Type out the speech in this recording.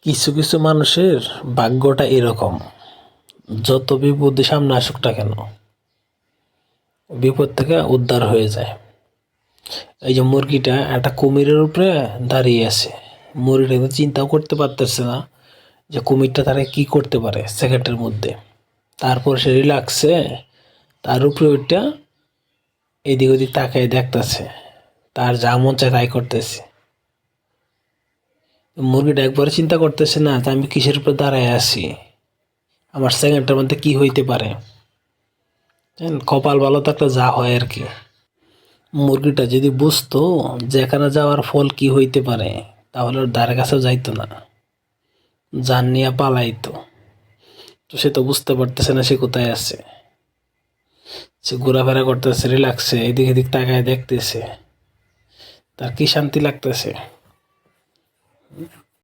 কিছু কিছু মানুষের ভাগ্যটা এরকম, যত বিপদ সামনে আসুক না কেন বিপদ থেকে উদ্ধার হয়ে যায়। এই যে মুরগিটা একটা কুমিরের উপরে দাঁড়িয়ে আছে, মুরগিটা কিন্তু চিন্তাও করতে পারতেছে না যে কুমিরটা তারা কি করতে পারে সেকেন্ডের মধ্যে। তারপর সে রিল্যাক্সে তার উপরে ওইটা এদিক ওদিক তাকায় দেখতেছে, তার যা মন চায় তাই করতেছে। মুরগিটা একবার চিন্তা করতেছে না যে আমি কিসের উপর দাঁড়ায় আছি, আমার সেকেন্ডটার মধ্যে কি হইতে পারে। কপাল ভালো থাকলে যা হয় আর কি। মুরগিটা যদি বুঝতো যে এখানে যাওয়ার ফল কি হইতে পারে, তাহলে ওর ধারে কাছেও যাইতো না, জান নিয়ে পালাইতো। তো সে তো বুঝতে পারতেছে না সে কোথায় আছে। সে ঘোরাফেরা করতেছে রিল্যাক্সে, এদিক এদিক তাকায় দেখতেছে, তার কি শান্তি লাগতেছে।